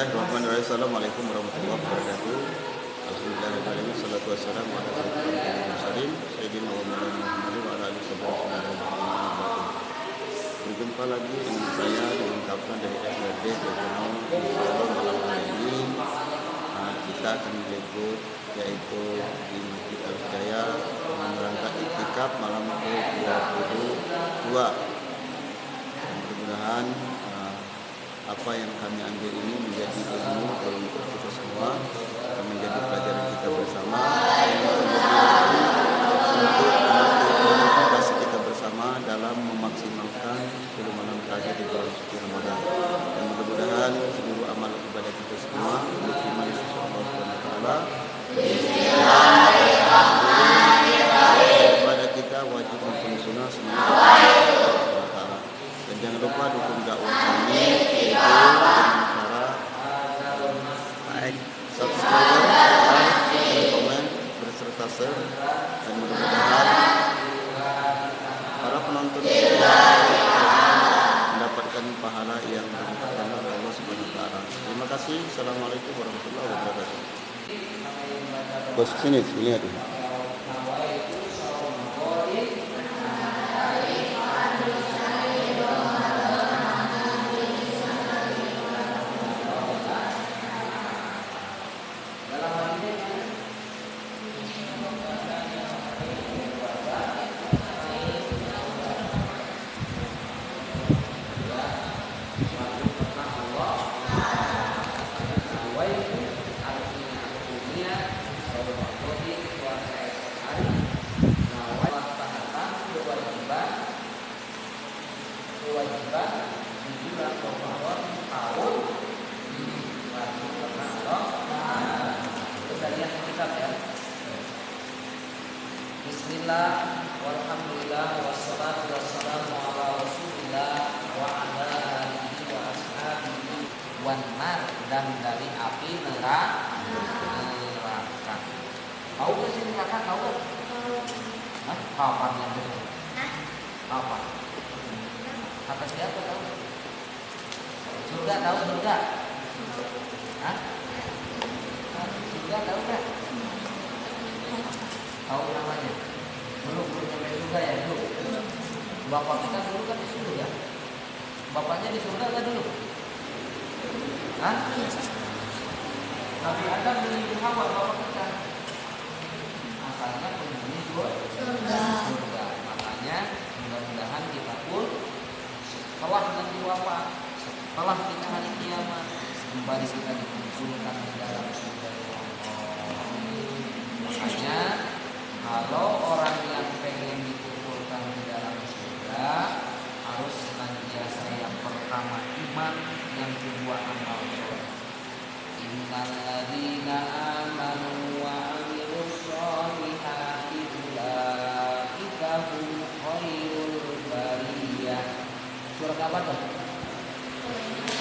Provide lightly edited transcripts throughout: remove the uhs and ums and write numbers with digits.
Bismillahirrahmanirrahim. Assalamualaikum warahmatullahi wabarakatuh. Alhamdulillahirrahmanirrahim. Salatu wassalamu ala sayyidina wa maulana Muhammad wa ala alihi wasallam. Berjumpa lagi dengan saya dengan kawan dari SRD Regional. Insyaallah malam hari ini kita akan meliput yaitu di Masjid Al-Hidayah dalam rangka iktikaf malam ke-22. Mudah-mudahan apa yang kami ambil ini menjadi ilmu untuk kita semua dan menjadi pelajaran kita bersama untuk motivasi kita bersama dalam memaksimalkan 10 malam terakhir di bulan suci Ramadan. Dan mudah-mudahan seluruh amal ibadah kita semua diterima di sisi Allah Subhanahu wa taala. Ibadah kita wajib maupun sunnah semua Allah taala. Dan jangan lupa dukung dakwah kami yaitu dengan cara like, subscribe, komen, berserta share, dan mudah-mudahan para penonton mendapatkan pahala yang dilimpahkan oleh Allah Subhanahu wa taala. Terima kasih. Assalamualaikum warahmatullahi wabarakatuh. Bos sini lihat ini. Kewajiban di bulan Ramadan tahun kejadian kitab ya. Bismillah, walhamdulillah, wassalatu wassalamu ala rasulillah wa ala alihi wa ashabihi wan nar, dan dari api neraka. Tahu gak sih neraka? Tahu gak? Hah? Kapan yang betul? Kapan? Kata siapa tahu? Surga tahu surga? Hah? Surga tahu nggak? Tahu namanya? Belum sampai surga ya dulu. Bapak kita dulu kan di surga. Bapaknya di surga nggak dulu? Hah? Nabi Adam menuju Hawa bapak kita. Asalnya penghuni surga. Makanya mudah-mudahan kita pun setelah nanti wafat, setelah kita hari kiamat, kembali kita dikumpulkan di dalam surga Allah. Makanya kalau orang yang pengen dikumpulkan di dalam surga harus senantiasa yang pertama iman, yang kedua amal soleh. Innal ladzina amanu wa 'amilus sholihati ulaika hum khairul bariyah. Surat apa tuh?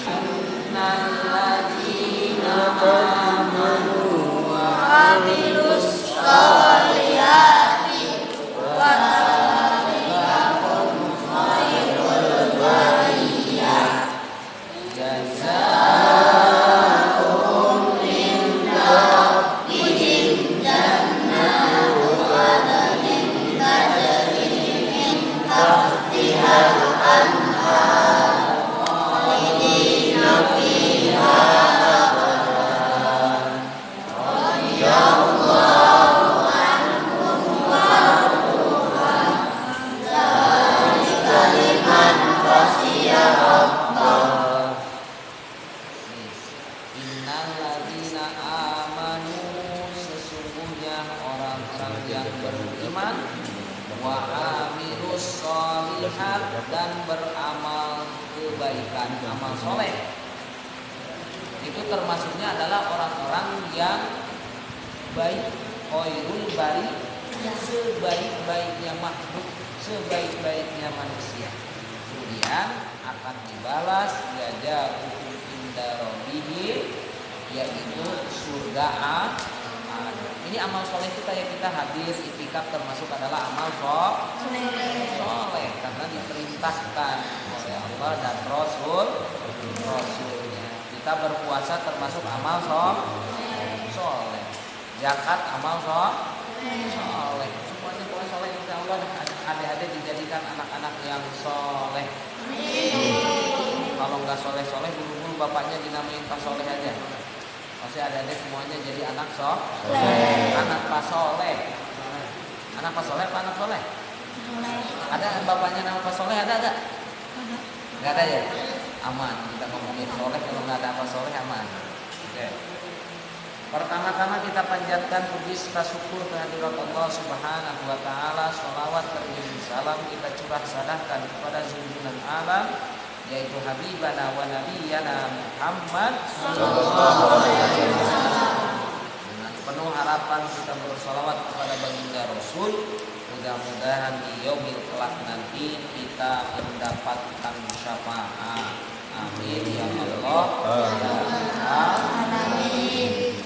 Innal ladzina amanu wa 'amilus sholihati ulaika hum khairul bariyah. Jazaa'uhum 'inda rabbihim jannatu 'adnin tajri min tahtihal anhar khalidina fiha abadan radhiyallahu anhum wa radu dzalika liman khashiya rabbah. Innal ladzina amanu, sesungguhnya orang-orang yang beriman, wa amilus sholihat, dan beramal kebaikan, amal soleh. Itu termasuknya adalah orang-orang yang baik, khairul bari, sebaik-baiknya makhluk, sebaik-baiknya manusia. Kemudian akan dibalas jazaa'uhum inda rabbihim, yaitu surga ada. Ini amal soleh kita yang kita hadir iktikaf termasuk adalah amal soleh karena diperintahkan oleh Allah dan Rasulnya. Kita berpuasa termasuk amal soleh. Zakat amal soleh. Semuanya boleh soleh, insya Allah adik-adik dijadikan anak-anak yang soleh. Kalau nggak soleh-soleh, dulu bapaknya dinamain Pak Soleh aja. Pasti adik-adik semuanya jadi anak soleh. Anak Pak Soleh. Anak Pak Soleh apa anak soleh? Ada bapaknya nama Pak Soleh, ada? Nggak ada ya? Aman, kita ngomongin soleh, kalau nggak ada Pak Soleh aman. Oke. Pertama-tama kita panjatkan puji serta syukur kehadirat Allah Subhanahu wa taala. Shalawat serta salam kita curah sadahkan kepada junjungan alam, yaitu habibana wa nabiyana Muhammad sallallahu alaihi wasallam. Dengan penuh harapan kita bersolawat kepada baginda Rasul. Mudah-mudahan di yaumil kelak nanti kita mendapatkan syafaat. Amin ya Allah. Amin.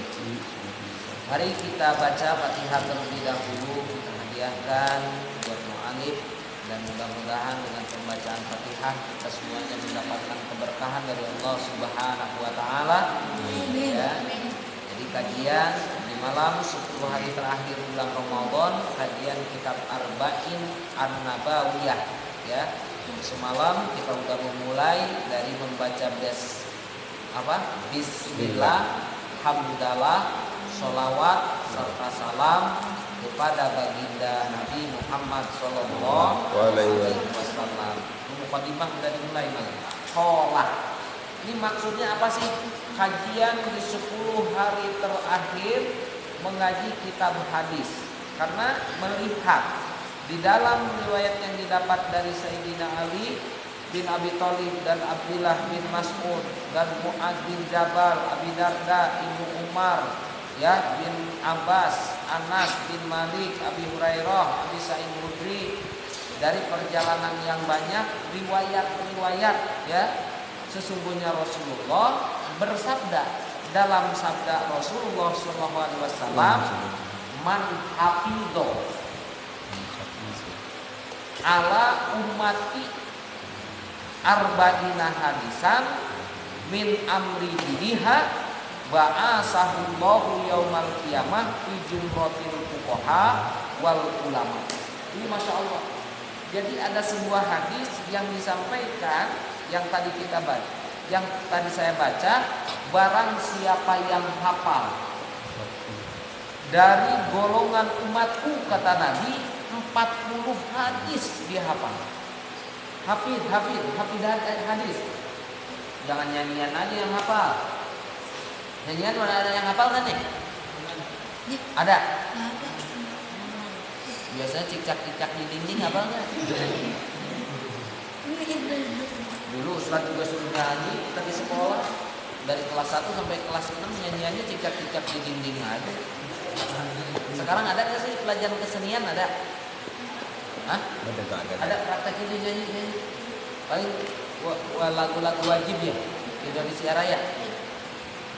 Mari kita baca Fatihah terlebih dahulu, kita hadiahkan buat mu'alif, dan mudah-mudahan dengan pembacaan Fatihah kita semuanya mendapatkan keberkahan dari Allah Subhanahu wa taala. Ya. Jadi kajian di malam 10 hari terakhir bulan Ramadan, kajian kitab Arba'in An-Nabawiyah, ya. Semalam kita sudah memulai dari membaca Bismillah, hamdalah, sholawat serta salam kepada baginda Nabi Muhammad sallallahu alaihi wasallam. Mukadimah sudah dimulai lagi. Ini maksudnya apa sih? Kajian di 10 hari terakhir mengaji kitab hadis. Karena melihat di dalam riwayat yang didapat dari Sayyidina Ali bin Abi Thalib dan Abdullah bin Mas'ud dan Mu'adz bin Jabal, Abi Darda, Ibnu Umar, ya, bin Abbas, Anas bin Malik, Abi Hurairah, Abi Sa'id Khudri, dari perjalanan yang banyak, riwayat-riwayat, ya, sesungguhnya Rasulullah bersabda dalam sabda Rasulullah SAW, man hafidho ala ummati arba'ina hadisan min amri diniha ba'asahullahu yaumal qiyamah fi jumratil fuqaha wal ulama. Ini Masya Allah. Jadi ada sebuah hadis yang disampaikan yang tadi kita baca, yang tadi saya baca, barang siapa yang hafal dari golongan umatku, kata Nabi, 40 hadis dia hafal. Hafid hadis. Jangan nyanyian aja yang hafal. Nyanyian mana ada yang hafal kan nih? Ada. Biasanya cicak-cicak di dinding hafal nggak? Dulu Ustaz juga suruh nyanyi kita di sekolah, dari kelas 1 sampai kelas 6 nyanyiannya cicak-cicak di dinding aja. Sekarang ada nggak sih pelajaran kesenian? Ada? Hah? Ada praktek ini nyanyi. Paling lagu-lagu wajib ya, Indonesia Raya.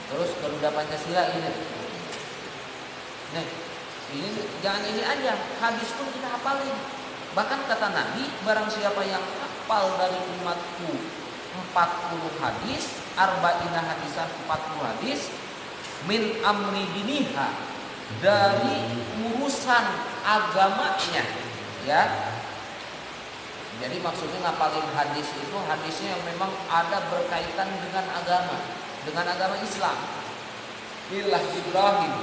Terus Garuda Pancasila ini. Nih, ini jangan ini aja, hadis pun kita hafalin. Bahkan kata Nabi, barang siapa yang hafal dari umatku 40 hadis, arba'ina hadisan, 40 hadis, min amri diniha, dari urusan agamanya, ya. Jadi maksudnya ngapalin hadis itu hadisnya yang memang ada berkaitan dengan agama Islam. Ilah Ibrahim,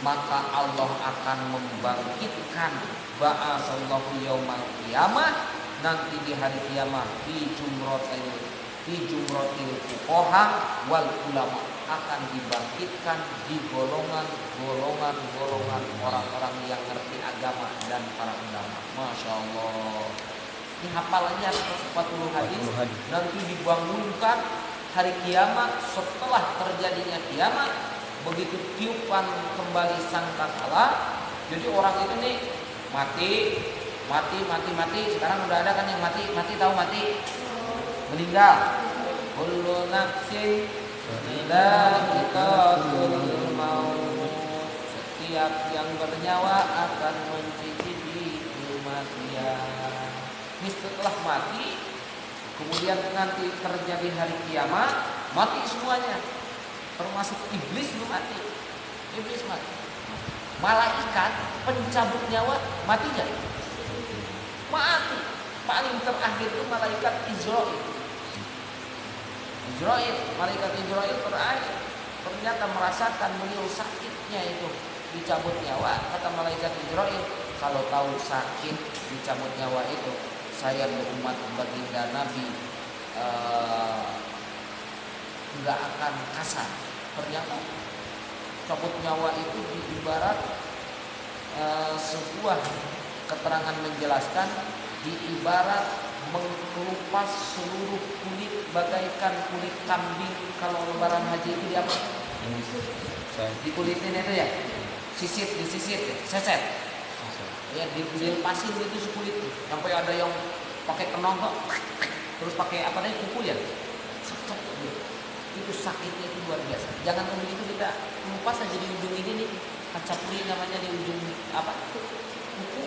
maka Allah akan membangkitkan ba'asallahu yaumal qiyamah, nanti di hari kiamat, di jumratil fuqaha wal ulama, akan dibangkitkan di golongan orang-orang yang ngerti agama dan para ulama. Masya Allah. Ini hafal aja 40 hadis. Nanti dibangunkan hari kiamat, setelah terjadinya kiamat, begitu tiupan kembali sangkakala. Jadi orang itu nih mati. Sekarang udah ada kan yang mati, tahu mati? Meninggal. Kullu nafsin dha'iqatul maut. Setiap yang bernyawa akan mencicipi kematian. Ini setelah mati, kemudian nanti terjadi hari kiamat, mati semuanya, termasuk iblis belum mati. Iblis mati. Malaikat pencabut nyawa mati nggak? Mati. Paling terakhir itu malaikat Israil. Malaikat Israil terakhir ternyata merasakan beliau sakitnya itu dicabut nyawa. Kata malaikat Israil, kalau tahu sakit dicabut nyawa itu, saya berumat baginda Nabi nggak akan kasar. Ternyata cabut nyawa itu diibarat sebuah keterangan menjelaskan diibarat mengelupas seluruh kulit bagaikan kulit kambing. Kalau lebaran haji itu di apa? Dikulitin itu ya, disisit, seset. Ya, dilepasin itu kulit sampai ada yang pakai kenong terus pakai apa namanya kuku ya. Itu sakitnya itu luar biasa. Jangan begitu kita lepas aja di ujung ini nih, kaca puri namanya di ujung apa? Kuku.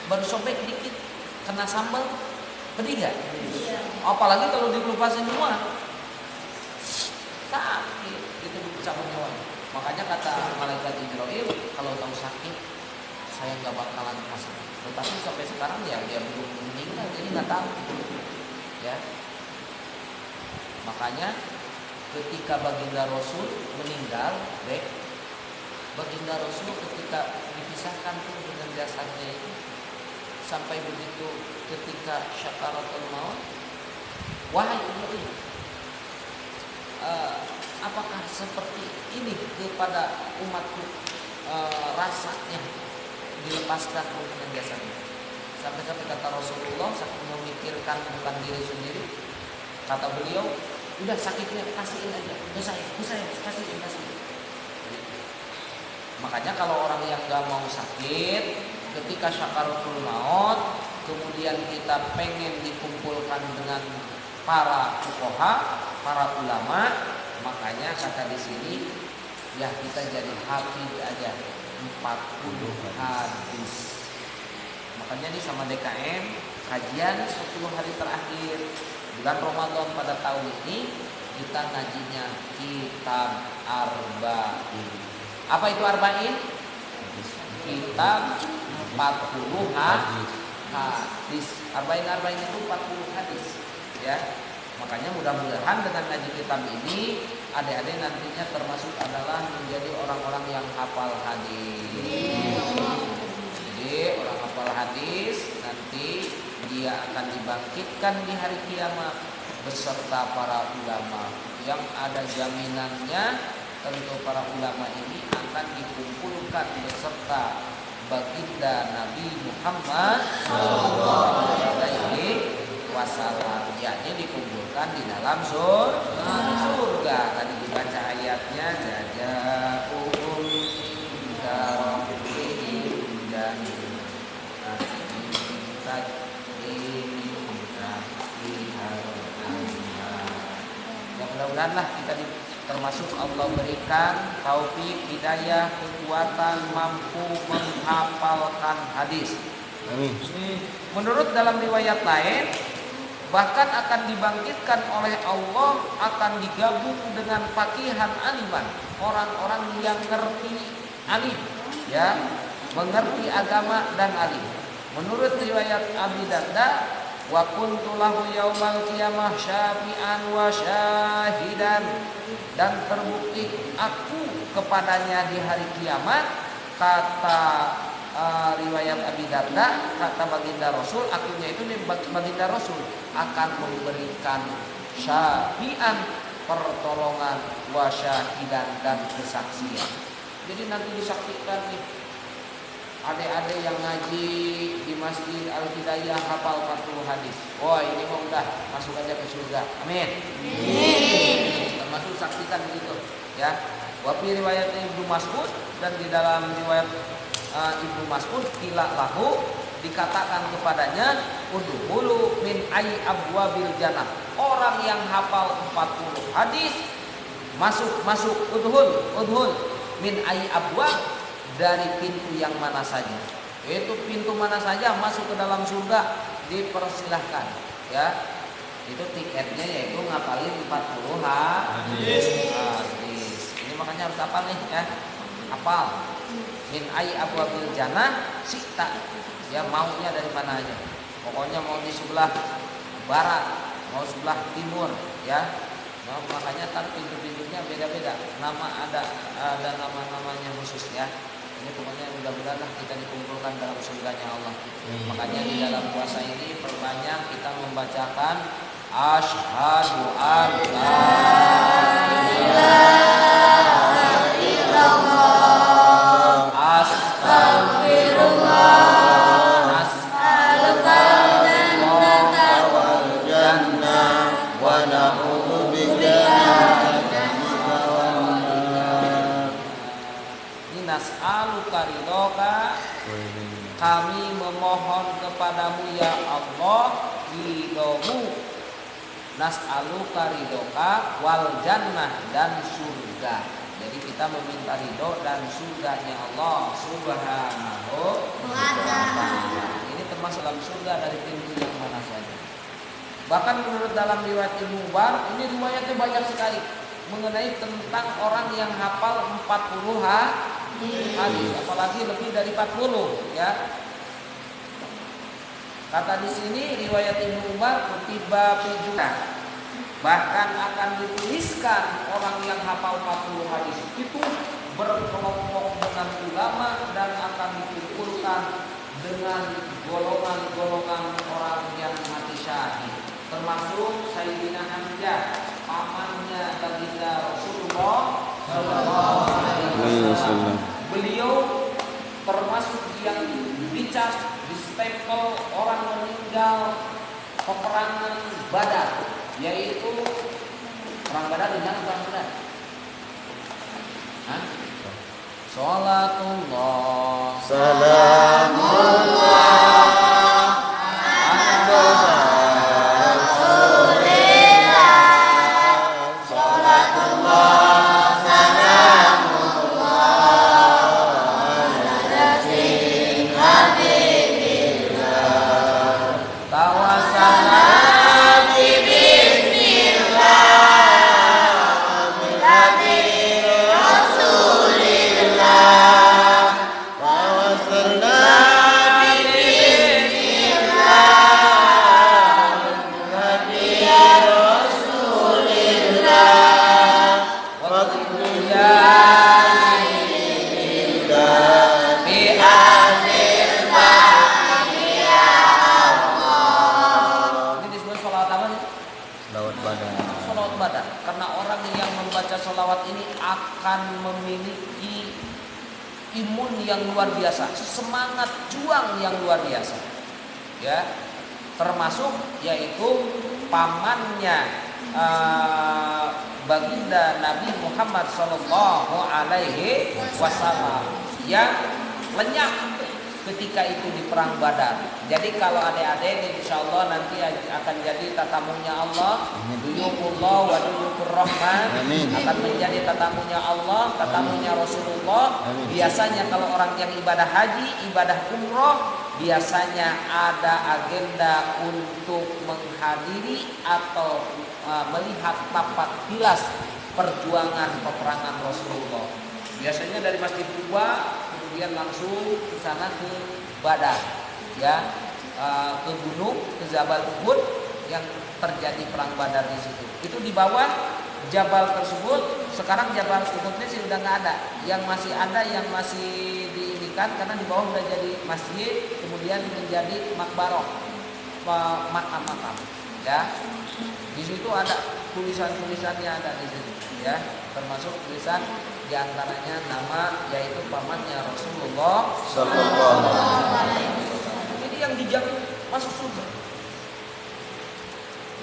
Baru sobek dikit kena sambal, pedih gak? Apalagi kalau dilepasin semua, sakit itu dicabut nyawanya. Makanya kata malaikat Jibril, kalau tahu sakit saya nggak bakalan kasar. Tetapi sampai sekarang ya dia belum meninggal, jadi nggak tahu. Ya, makanya ketika baginda Rasul meninggal, baginda Rasul ketika dipisahkan tuh dengan jasadnya itu, sampai begitu ketika syakaratul maut, wahai umatku, apakah seperti ini kepada umatku rasanya dilepaskan dengan jasadnya? Sampai-sampai kata Rasulullah saking memikirkan bukan diri sendiri, kata beliau, udah sakitnya kasihin aja, udah saya kasihin. Makanya kalau orang yang gak mau sakit ketika syakaratul maut, kemudian kita pengen dikumpulkan dengan para fuqaha, para ulama, makanya kata di sini ya kita jadi hafidz aja 40 hadis. Makanya nih sama DKM kajian 10 hari terakhir bulan Ramadan pada tahun ini kita ngajinya kitab Arba'in. Apa itu Arba'in? Kitab 40 hadis. Arba'in itu 40 hadis, ya. Makanya mudah-mudahan dengan ngaji kitab ini adik-adik nantinya termasuk adalah menjadi orang-orang yang hafal hadis. Jadi orang hafal hadis nanti dia akan dibangkitkan di hari kiamat beserta para ulama yang ada jaminannya. Tentu para ulama ini akan dikumpulkan beserta baginda Nabi Muhammad SAW, yakni dikumpulkan di dalam surga. Tadi dibaca ayatnya, jazaa'uhum inda rabbihim ya, mudah-mudahan kita termasuk Allah berikan taufik, hidayah, kekuatan, mampu menghafalkan hadis. Amin. Menurut dalam riwayat lain, bahkan akan dibangkitkan oleh Allah, akan digabung dengan faqihan aliman, orang-orang yang ngerti alim, ya, mengerti agama dan alim. Menurut riwayat Abi Darda, wa kuntu lahu yaumal qiyamah syafi'an wa syahidan, dan terbukti aku kepadanya di hari kiamat. Kata riwayat Abi Darda, kata baginda Rasul, akunya itu baginda Rasul akan memberikan syafi'an, pertolongan, wa syahidan, dan kesaksian. Jadi nanti disaksikan nih adik-adik yang ngaji di Masjid Al-Hidayah hafal 40 hadis. Wah, ini mau udah masuk aja ke surga. Amin. Termasuk saksikan begitu, ya. Wa fi riwayat Ibnu Mas'ud, dan di dalam riwayat Ibnu Mas'ud, qila lahu, dikatakan kepadanya, udhulu min ay abwabil jannah. Orang yang hafal 40 hadis masuk udhul min ay abwab, dari pintu yang mana saja. Itu pintu mana saja masuk ke dalam surga dipersilahkan, ya. Itu tiketnya yaitu ngapalin 40 hadis. Ini makanya harus hafal nih ya. Hafal. Min ai abwabil jannah sita. Ya maunya dari mana aja. Pokoknya mau di sebelah barat, mau sebelah timur ya. Nah, makanya kan pintu-pintunya beda-beda. Ada nama-namanya khusus ya. Ini pokoknya mudah-mudahan kita dikumpulkan dalam surganya Allah. Makanya di dalam puasa ini perbanyak kita membacakan asyhadu an la ilaha illallah astaghfirullah nas'alukal jannata wal jannah wa na'udzubika nas'aluka ridhoka, kami memohon kepadamu ya Allah ridhomu. Nas'aluka ridhoka wal jannah, dan surga. Jadi kita meminta ridho dan surganya Allah subhanahu wa ta'ala. Ini termasuk dalam surga dari pintu yang mana saja. Bahkan menurut dalam riwayat Ibnu Umar, ini riwayatnya banyak sekali mengenai tentang orang yang hafal 40 hadis, apalagi lebih dari 40 ya. Kata di sini riwayat Ibnu Umar kutiba fijuka, bahkan akan dituliskan orang yang hafal 40 hadis itu berkelompok dengan ulama dan akan dikumpulkan dengan golongan-golongan orang yang mati syahid, termasuk Sayyidina Hamzah, pamannya baginda Rasulullah sallallahu alaihi wasallam. Beliau termasuk yang dicas, distempel orang meninggal peperangan Badar, yaitu perang Badar dengan perang Badar. Salatullah salamullah sholawat ini akan memiliki imun yang luar biasa, semangat juang yang luar biasa ya, termasuk yaitu pamannya baginda Nabi Muhammad sallallahu alaihi wasallam yang lenyap ketika itu di perang Badar. Jadi kalau adik-adik insya Allah nanti akan jadi tatamunya Allah, duyukullah wa duyukur rahman, akan menjadi tatamunya Allah, tatamunya Rasulullah. Biasanya kalau orang yang ibadah haji, ibadah umroh, biasanya ada agenda untuk menghadiri atau melihat tapak tilas perjuangan peperangan Rasulullah. Biasanya dari Masjid Kuba kemudian langsung ke sana ke Badar ya, ke gunung, ke Jabal Uhud yang terjadi perang Badar di situ. Itu di bawah jabal tersebut. Sekarang Jabal Uhudnya sih udah nggak ada. Yang masih ada, yang masih diinikan karena di bawah udah jadi masjid, kemudian menjadi makbaroh, makam-makam ya. Di situ ada tulisan-tulisannya, ada di situ ya, termasuk tulisan diantaranya nama yaitu pamannya Rasulullah sallallahu alaihi wasallam. Ini yang dijamin masuk surga.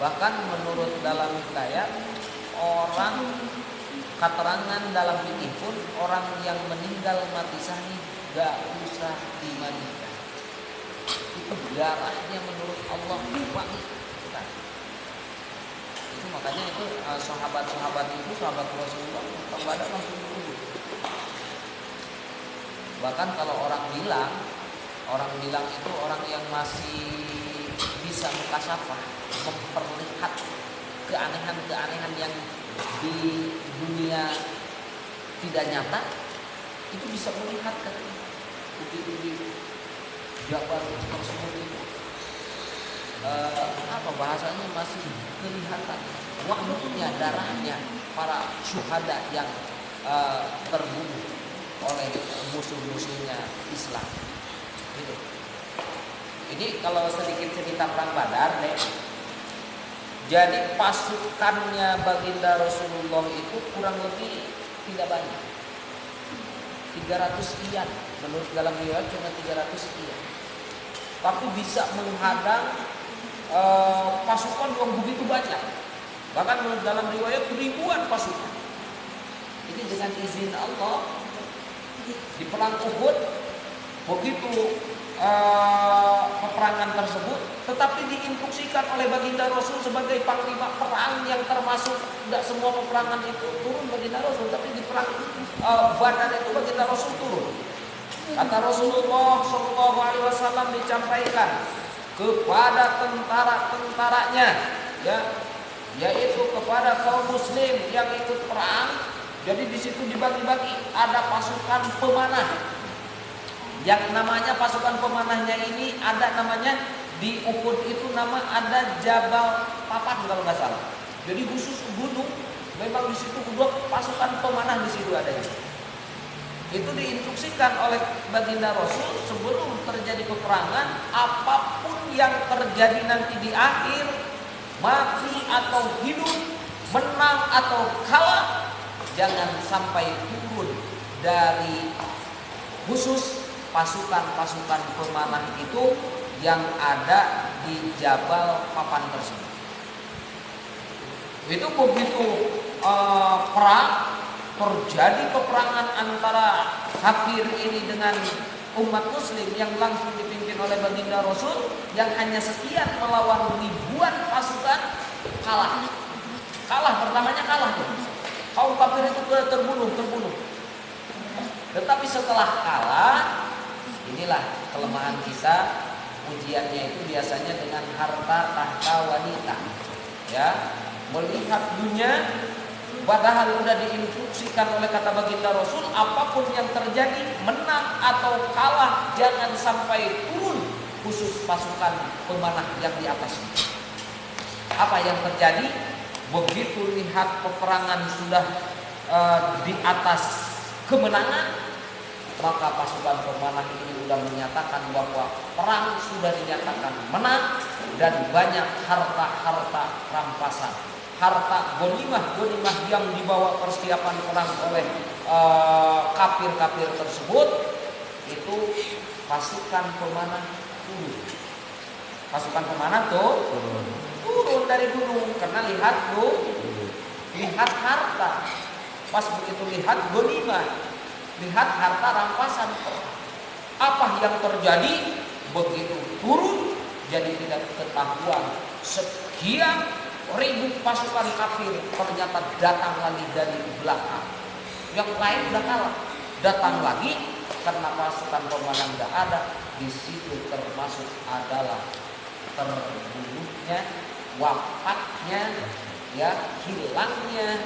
Bahkan menurut dalam hikayat, orang keterangan dalam fikih pun orang yang meninggal mati syahid gak usah dimandikan. Itu darahnya menurut Allah wangi. Itu makanya itu sahabat-sahabat itu, sahabat Rasulullah pada langsung dulu. Bahkan kalau orang bilang itu orang yang masih bisa bisa mukasafah, memperlihat keanehan-keanehan yang di dunia tidak nyata, itu bisa melihat kan begitu di Jabal tersebut itu apa bahasanya masih kelihatan wahnya, darahnya para syuhada yang terbunuh oleh musuh-musuhnya Islam. Gitu. Ini kalau sedikit cerita perang Badar deh. Jadi pasukannya baginda Rasulullah itu kurang lebih tidak banyak. 300 sekian, menurut dalam riwayat cuma 300 sekian. Tapi bisa menghadang pasukan yang begitu banyak. Bahkan menurut dalam riwayat ribuan pasukan. Ini dengan izin Allah di perang Uhud begitu peperangan tersebut, tetapi diinstruksikan oleh baginda Rasul sebagai panglima perang yang termasuk tidak semua peperangan itu turun baginda Rasul, tapi di perang Badar itu baginda Rasul turun. Kata Rasulullah SAW dicampaikan kepada tentara-tentaranya, ya, yaitu kepada kaum muslim yang ikut perang. Jadi di situ dibagi-bagi, ada pasukan pemanah. Yang namanya pasukan pemanahnya ini ada namanya di Uhud itu ada Jabal Papan kalau nggak salah. Jadi khusus gunung, memang di situ dua pasukan pemanah di situ adanya. Itu diinstruksikan oleh baginda Rasul sebelum terjadi peperangan, apapun yang terjadi nanti di akhir, mati atau hidup, menang atau kalah, jangan sampai turun dari khusus pasukan-pasukan pemanah itu yang ada di Jabal Papan tersebut. Itu begitu perang terjadi, peperangan antara kafir ini dengan umat muslim yang langsung dipimpin oleh baginda Rasul yang hanya sekian melawan ribuan pasukan, kalah pertamanya kalah tuh. Kaum kafir itu terbunuh. Tetapi setelah kalah, inilah kelemahan kita, ujiannya itu biasanya dengan harta tahta wanita, ya, melihat dunia. Padahal sudah diinstruksikan oleh kata baginda Rasul, apapun yang terjadi, menang atau kalah, jangan sampai turun khusus pasukan pemanah yang di atas. Apa yang terjadi? Begitu lihat peperangan sudah di atas kemenangan, maka pasukan pemanah ini sudah menyatakan bahwa perang sudah dinyatakan menang dan banyak harta-harta rampasan, harta ghanimah yang dibawa persiapan perang oleh kafir-kafir tersebut. Itu pasukan pemanah turun. Pasukan pemanah turun dari gunung karena lihat harta. Pas begitu lihat ghanimah, lihat harta rampasan, apa yang terjadi? Begitu turun, jadi tidak ketahuan sekian ribu pasukan kafir ternyata datang lagi dari belakang. Yang lain udah kalah, datang lagi karena pasukan pemanah tidak ada. Di situ termasuk adalah terbunuhnya, wafatnya, ya, hilangnya,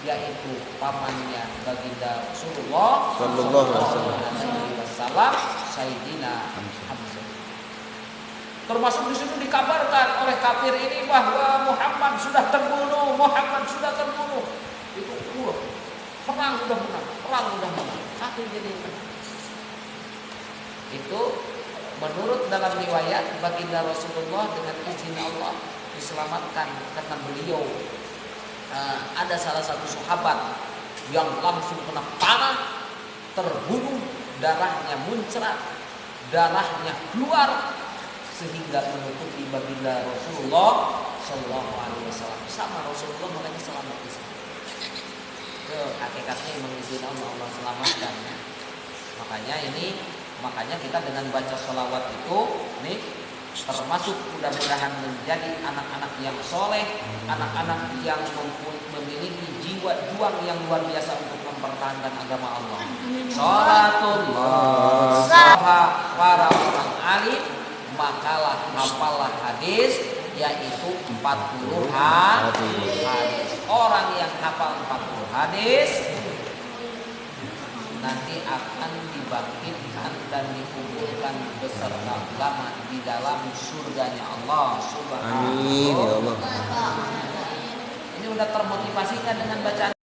yaitu pamannya baginda Rasulullah sallallahu alaihi wasallam, Sayyidina Hamzah. Termasuk di situ dikabarkan oleh kafir ini bahwa Muhammad sudah terbunuh. Itu perang udah menang. Kafir jadi menang. Itu menurut dalam riwayat baginda Rasulullah dengan izin Allah diselamatkan karena beliau ada salah satu sahabat yang langsung kena panah, terbunuh, darahnya muncrat, darahnya keluar sehingga menutupi baginda Rasulullah Sallallahu Alaihi Wasallam. Sama Rasulullah makanya selamat di sini. Hakikatnya memang izin Allah selamatkan. Makanya kita dengan baca sholawat itu nih termasuk mudah-mudahan menjadi anak-anak yang soleh, anak-anak yang memiliki jiwa juang yang luar biasa untuk mempertahankan agama Allah. Sholatullah, para orang alim, makalah hafallah hadis, yaitu 40 hadis. Orang yang hafal 40 hadis nanti akan dibangkitkan dan dikumpulkan beserta ulama di dalam surganya Allah Subhanahu wa Amin ya Allah. Ini udah termotivasikan dengan bacaan